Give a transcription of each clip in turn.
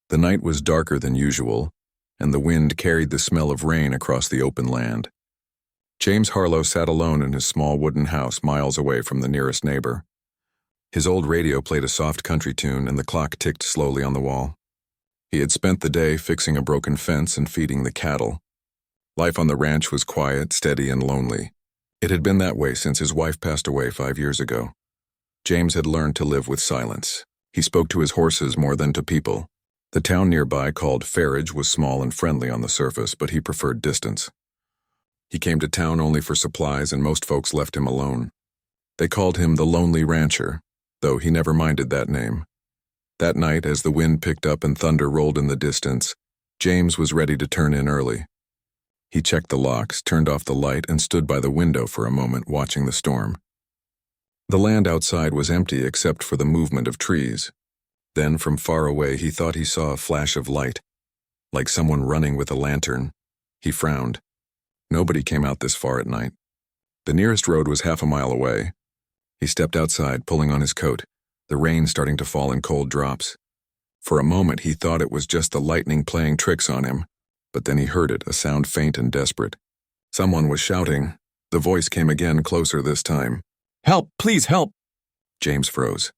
The night was darker than usual, and the wind carried the smell of rain across the open land. James Harlow sat alone in his small wooden house miles away from the nearest neighbor. His old radio played a soft country tune, and the clock ticked slowly on the wall. He had spent the day fixing a broken fence and feeding the cattle. Life on the ranch was quiet, steady, and lonely. It had been that way since his wife passed away 5 years ago. James had learned to live with silence. He spoke to his horses more than to people. The town nearby, called Farridge, was small and friendly on the surface, but he preferred distance. He came to town only for supplies, and most folks left him alone. They called him the Lonely Rancher, though he never minded that name. That night, as the wind picked up and thunder rolled in the distance, James was ready to turn in early. He checked the locks, turned off the light, and stood by the window for a moment, watching the storm. The land outside was empty except for the movement of trees. Then, from far away, he thought he saw a flash of light, like someone running with a lantern. He frowned. Nobody came out this far at night. The nearest road was half a mile away. He stepped outside, pulling on his coat, the rain starting to fall in cold drops. For a moment, he thought it was just the lightning playing tricks on him, but then he heard it, a sound faint and desperate. Someone was shouting. The voice came again, closer this time. "Help! Please help!" James froze.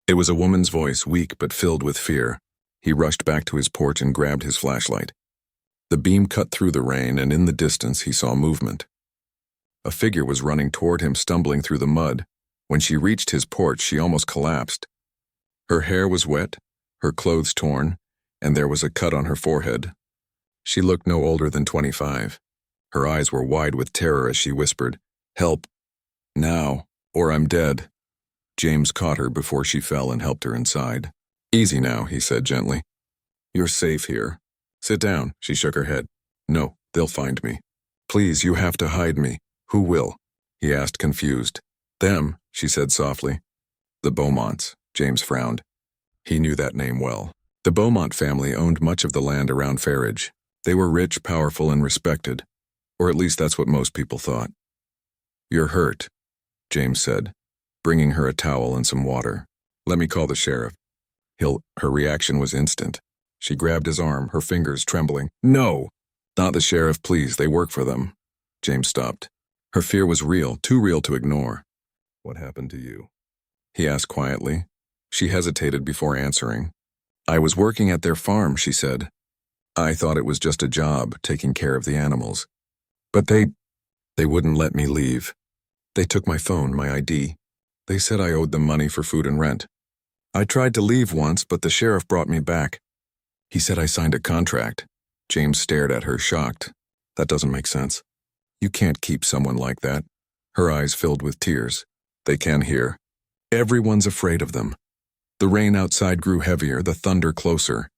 It was a woman's voice, weak but filled with fear. He rushed back to his porch and grabbed his flashlight. The beam cut through the rain, and in the distance he saw movement. A figure was running toward him, stumbling through the mud. When she reached his porch, she almost collapsed. Her hair was wet, her clothes torn, and there was a cut on her forehead. She looked no older than 25. Her eyes were wide with terror as she whispered, "Help! Now, or I'm dead." James caught her before she fell and helped her inside. "Easy now," he said gently. "You're safe here. Sit down." She shook her head. "No, they'll find me. Please, you have to hide me." "Who will?" he asked, confused. "Them," she said softly. "The Beaumonts." James frowned. He knew that name well. The Beaumont family owned much of the land around Farridge. They were rich, powerful, and respected, or at least that's what most people thought. "You're hurt," James said, bringing her a towel and some water. "Let me call the sheriff." Her reaction was instant. She grabbed his arm, her fingers trembling. "No! Not the sheriff, please. They work for them." James stopped. Her fear was real, too real to ignore. "What happened to you?" he asked quietly. She hesitated before answering. "I was working at their farm," she said. "I thought it was just a job, taking care of the animals. But they wouldn't let me leave. They took my phone, my ID. They said I owed them money for food and rent. I tried to leave once, but the sheriff brought me back. He said I signed a contract." James stared at her, shocked. "That doesn't make sense. You can't keep someone like that." Her eyes filled with tears. "They can here. Everyone's afraid of them." The rain outside grew heavier, the thunder closer.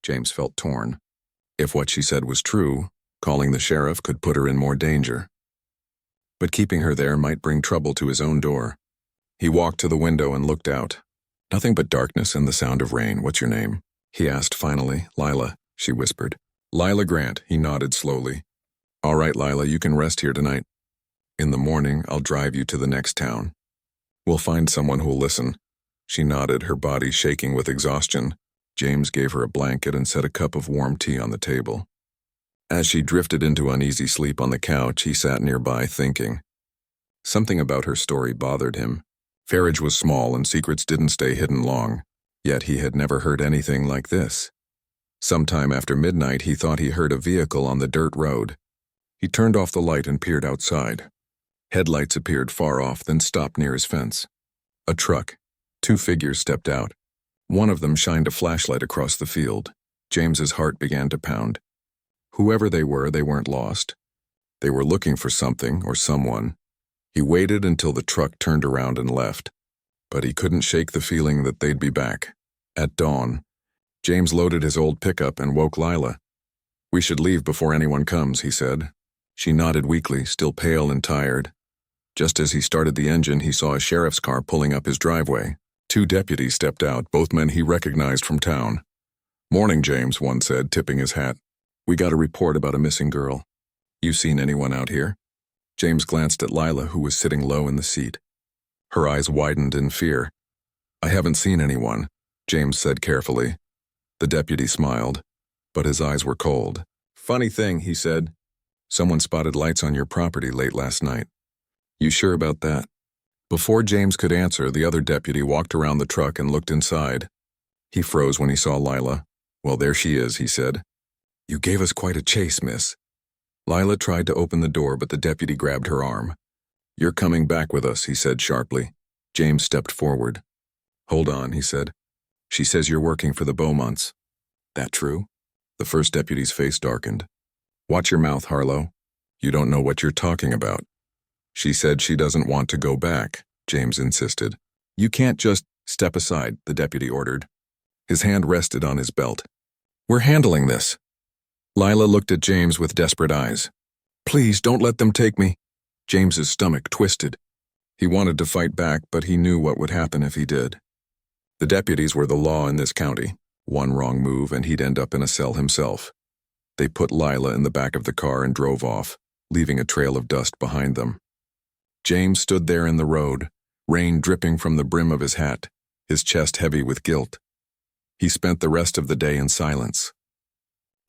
James felt torn. If what she said was true, calling the sheriff could put her in more danger. But keeping her there might bring trouble to his own door. He walked to the window and looked out. Nothing but darkness and the sound of rain. "What's your name?" he asked finally. "Lila," she whispered. "Lila Grant," he nodded slowly. "All right, Lila, you can rest here tonight. In the morning, I'll drive you to the next town. We'll find someone who'll listen." She nodded, her body shaking with exhaustion. James gave her a blanket and set a cup of warm tea on the table. As she drifted into uneasy sleep on the couch, he sat nearby, thinking. Something about her story bothered him. Farridge was small and secrets didn't stay hidden long, yet he had never heard anything like this. Sometime after midnight, he thought he heard a vehicle on the dirt road. He turned off the light and peered outside. Headlights appeared far off, then stopped near his fence. A truck. 2 figures stepped out. One of them shined a flashlight across the field. James's heart began to pound. Whoever they weren't lost. They were looking for something or someone. He waited until the truck turned around and left, but he couldn't shake the feeling that they'd be back. At dawn, James loaded his old pickup and woke Lila. "We should leave before anyone comes," he said. She nodded weakly, still pale and tired. Just as he started the engine, he saw a sheriff's car pulling up his driveway. 2 deputies stepped out, both men he recognized from town. "Morning, James," one said, tipping his hat. "We got a report about a missing girl. You seen anyone out here?" James glanced at Lila, who was sitting low in the seat. Her eyes widened in fear. "I haven't seen anyone," James said carefully. The deputy smiled, but his eyes were cold. "Funny thing," he said. "Someone spotted lights on your property late last night. You sure about that?" Before James could answer, the other deputy walked around the truck and looked inside. He froze when he saw Lila. "Well, there she is," he said. "You gave us quite a chase, miss." Lila tried to open the door, but the deputy grabbed her arm. "You're coming back with us," he said sharply. James stepped forward. "Hold on," he said. "She says you're working for the Beaumonts." "That true?" The first deputy's face darkened. "Watch your mouth, Harlow. You don't know what you're talking about." "She said she doesn't want to go back," James insisted. "You can't just—" "Step aside," the deputy ordered. His hand rested on his belt. "We're handling this." Lila looked at James with desperate eyes. "Please, don't let them take me." James's stomach twisted. He wanted to fight back, but he knew what would happen if he did. The deputies were the law in this county. One wrong move and he'd end up in a cell himself. They put Lila in the back of the car and drove off, leaving a trail of dust behind them. James stood there in the road, rain dripping from the brim of his hat, his chest heavy with guilt. He spent the rest of the day in silence.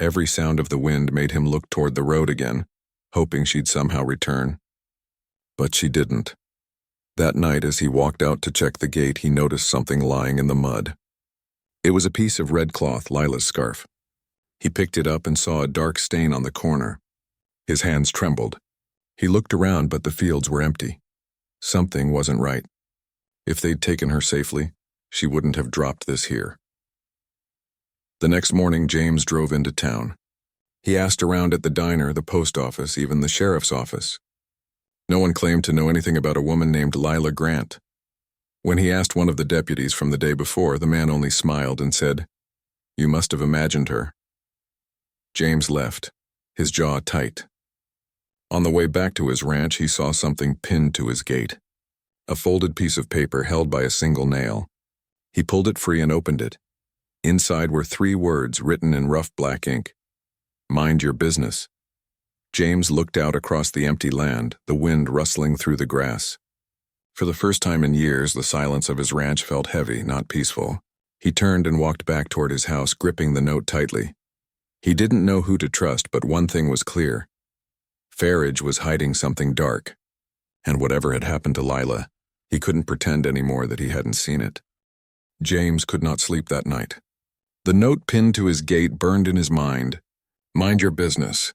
Every sound of the wind made him look toward the road again, hoping she'd somehow return. But she didn't. That night, as he walked out to check the gate, he noticed something lying in the mud. It was a piece of red cloth, Lila's scarf. He picked it up and saw a dark stain on the corner. His hands trembled. He looked around, but the fields were empty. Something wasn't right. If they'd taken her safely, she wouldn't have dropped this here. The next morning, James drove into town. He asked around at the diner, the post office, even the sheriff's office. No one claimed to know anything about a woman named Lila Grant. When he asked one of the deputies from the day before, the man only smiled and said, "You must have imagined her." James left, his jaw tight. On the way back to his ranch, he saw something pinned to his gate. A folded piece of paper held by a single nail. He pulled it free and opened it. Inside were 3 words written in rough black ink. "Mind your business." James looked out across the empty land, the wind rustling through the grass. For the first time in years, the silence of his ranch felt heavy, not peaceful. He turned and walked back toward his house, gripping the note tightly. He didn't know who to trust, but one thing was clear. Farage was hiding something dark. And whatever had happened to Lila, he couldn't pretend anymore that he hadn't seen it. James could not sleep that night. The note pinned to his gate burned in his mind. "Mind your business."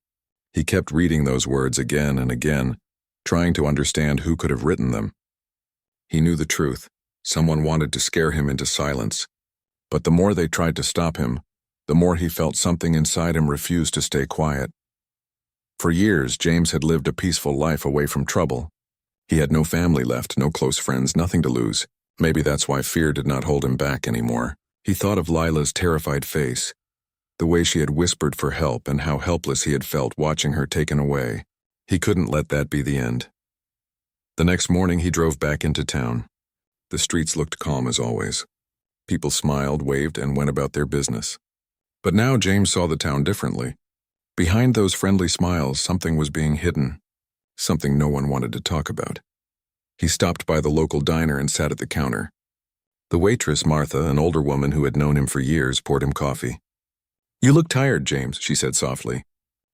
He kept reading those words again and again, trying to understand who could have written them. He knew the truth. Someone wanted to scare him into silence. But the more they tried to stop him, the more he felt something inside him refused to stay quiet. For years, James had lived a peaceful life away from trouble. He had no family left, no close friends, nothing to lose. Maybe that's why fear did not hold him back anymore. He thought of Lila's terrified face, the way she had whispered for help and how helpless he had felt watching her taken away. He couldn't let that be the end. The next morning, he drove back into town. The streets looked calm as always. People smiled, waved, and went about their business. But now James saw the town differently. Behind those friendly smiles, something was being hidden, something no one wanted to talk about. He stopped by the local diner and sat at the counter. The waitress, Martha, an older woman who had known him for years, poured him coffee. "You look tired, James," she said softly.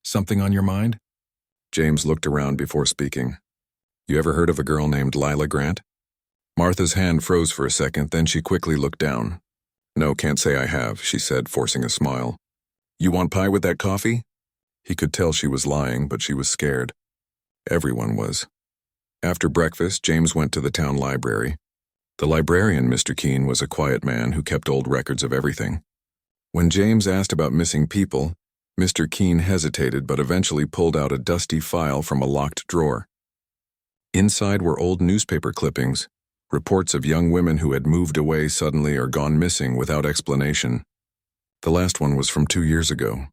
"Something on your mind?" James looked around before speaking. "You ever heard of a girl named Lila Grant?" Martha's hand froze for a second, then she quickly looked down. "No, can't say I have," she said, forcing a smile. "You want pie with that coffee?" He could tell she was lying, but she was scared. Everyone was. After breakfast, James went to the town library. The librarian, Mr. Keene, was a quiet man who kept old records of everything. When James asked about missing people, Mr. Keene hesitated but eventually pulled out a dusty file from a locked drawer. Inside were old newspaper clippings, reports of young women who had moved away suddenly or gone missing without explanation. The last one was from 2 years ago.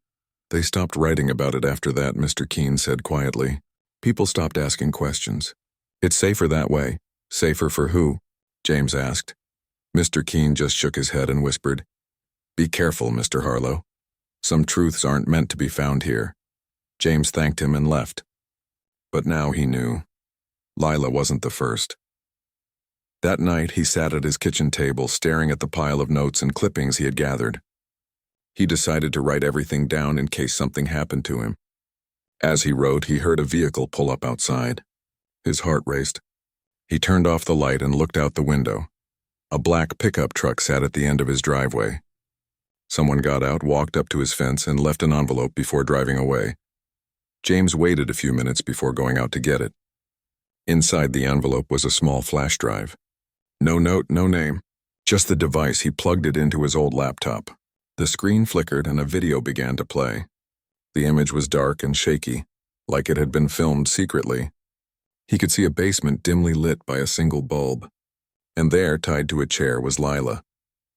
They stopped writing about it after that, Mr. Keene said quietly. People stopped asking questions. "It's safer that way." "Safer for who?" James asked. Mr. Keene just shook his head and whispered, "Be careful, Mr. Harlow. Some truths aren't meant to be found here." James thanked him and left. But now he knew. Lila wasn't the first. That night, he sat at his kitchen table staring at the pile of notes and clippings he had gathered. He decided to write everything down in case something happened to him. As he wrote, he heard a vehicle pull up outside. His heart raced. He turned off the light and looked out the window. A black pickup truck sat at the end of his driveway. Someone got out, walked up to his fence, and left an envelope before driving away. James waited a few minutes before going out to get it. Inside the envelope was a small flash drive. No note, no name. Just the device. He plugged it into his old laptop. The screen flickered and a video began to play. The image was dark and shaky, like it had been filmed secretly. He could see a basement dimly lit by a single bulb. And there, tied to a chair, was Lila.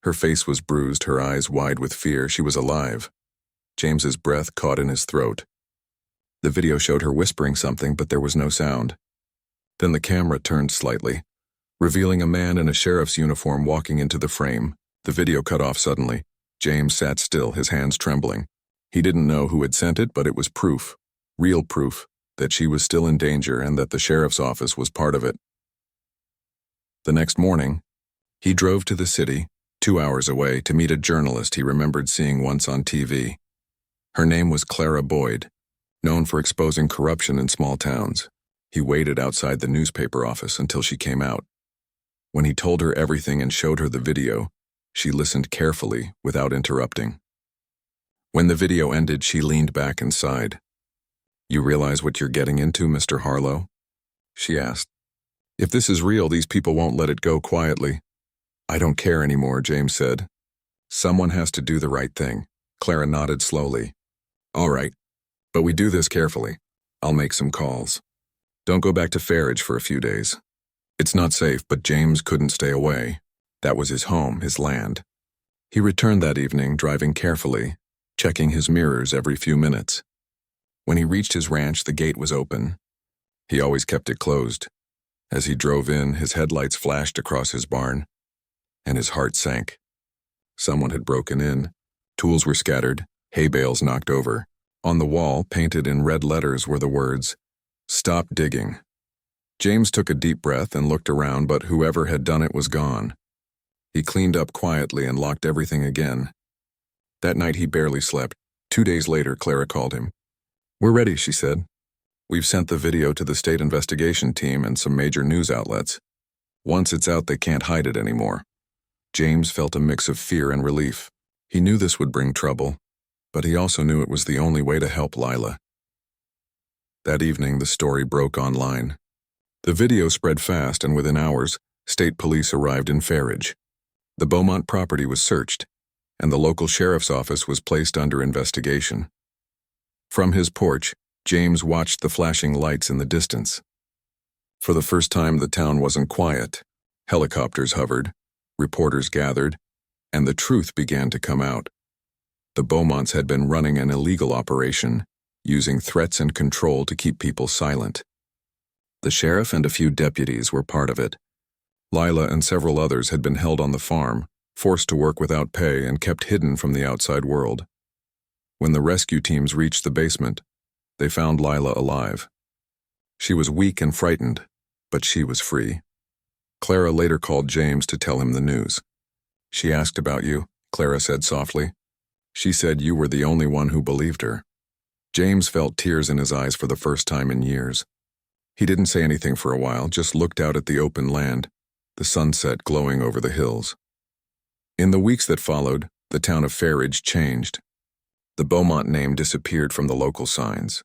Her face was bruised, her eyes wide with fear. She was alive. James's breath caught in his throat. The video showed her whispering something, but there was no sound. Then the camera turned slightly, revealing a man in a sheriff's uniform walking into the frame. The video cut off suddenly. James sat still, his hands trembling. He didn't know who had sent it, but it was proof, real proof, that she was still in danger and that the sheriff's office was part of it. The next morning, he drove to the city, 2 hours away, to meet a journalist he remembered seeing once on TV. Her name was Clara Boyd, known for exposing corruption in small towns. He waited outside the newspaper office until she came out. When he told her everything and showed her the video, she listened carefully without interrupting. When the video ended, she leaned back and sighed. "You realize what you're getting into, Mr. Harlow?" she asked. "If this is real, these people won't let it go quietly." "I don't care anymore," James said. "Someone has to do the right thing." Clara nodded slowly. "All right, but we do this carefully. I'll make some calls. Don't go back to Farridge for a few days. It's not safe," but James couldn't stay away. That was his home, his land. He returned that evening, driving carefully, checking his mirrors every few minutes. When he reached his ranch, the gate was open. He always kept it closed. As he drove in, his headlights flashed across his barn, and his heart sank. Someone had broken in. Tools were scattered, hay bales knocked over. On the wall, painted in red letters, were the words, "Stop digging." James took a deep breath and looked around, but whoever had done it was gone. He cleaned up quietly and locked everything again. That night he barely slept. 2 days later, Clara called him. "We're ready," she said. "We've sent the video to the state investigation team and some major news outlets. Once it's out, they can't hide it anymore." James felt a mix of fear and relief. He knew this would bring trouble, but he also knew it was the only way to help Lila. That evening, the story broke online. The video spread fast, and within hours, state police arrived in Farridge. The Beaumont property was searched, and the local sheriff's office was placed under investigation. From his porch, James watched the flashing lights in the distance. For the first time, the town wasn't quiet. Helicopters hovered, reporters gathered, and the truth began to come out. The Beaumonts had been running an illegal operation, using threats and control to keep people silent. The sheriff and a few deputies were part of it. Lila and several others had been held on the farm, forced to work without pay and kept hidden from the outside world. When the rescue teams reached the basement, they found Lila alive. She was weak and frightened, but she was free. Clara later called James to tell him the news. "She asked about you," Clara said softly. "She said you were the only one who believed her." James felt tears in his eyes for the first time in years. He didn't say anything for a while, just looked out at the open land, the sunset glowing over the hills. In the weeks that followed, the town of Farridge changed. The Beaumont name disappeared from the local signs.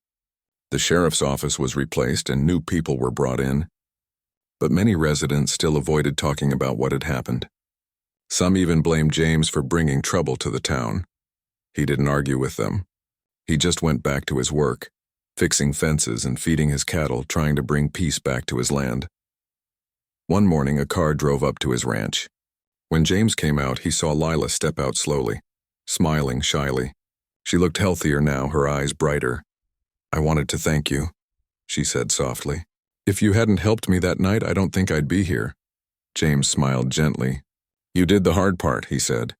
The sheriff's office was replaced and new people were brought in. But many residents still avoided talking about what had happened. Some even blamed James for bringing trouble to the town. He didn't argue with them. He just went back to his work, fixing fences and feeding his cattle, trying to bring peace back to his land. One morning, a car drove up to his ranch. When James came out, he saw Lila step out slowly, smiling shyly. She looked healthier now, her eyes brighter. "I wanted to thank you," she said softly. "If you hadn't helped me that night, I don't think I'd be here." James smiled gently. "You did the hard part," he said.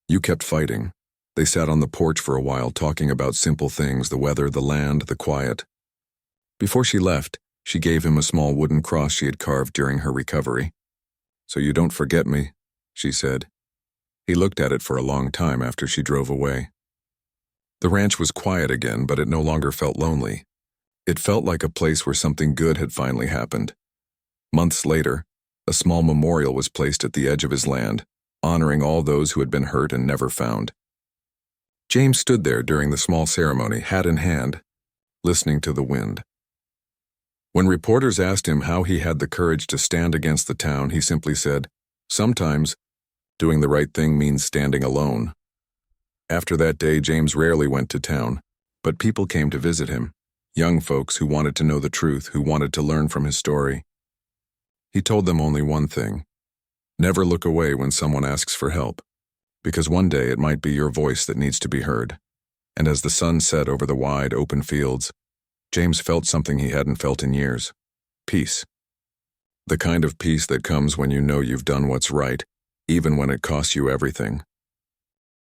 "You kept fighting." They sat on the porch for a while, talking about simple things, the weather, the land, the quiet. Before she left, she gave him a small wooden cross she had carved during her recovery. "So you don't forget me," she said. He looked at it for a long time after she drove away. The ranch was quiet again, but it no longer felt lonely. It felt like a place where something good had finally happened. Months later, a small memorial was placed at the edge of his land, honoring all those who had been hurt and never found. James stood there during the small ceremony, hat in hand, listening to the wind. When reporters asked him how he had the courage to stand against the town, he simply said, "Sometimes, doing the right thing means standing alone." After that day, James rarely went to town, but people came to visit him, young folks who wanted to know the truth, who wanted to learn from his story. He told them only one thing: never look away when someone asks for help, because one day it might be your voice that needs to be heard. And as the sun set over the wide, open fields, James felt something he hadn't felt in years: peace. The kind of peace that comes when you know you've done what's right, even when it costs you everything.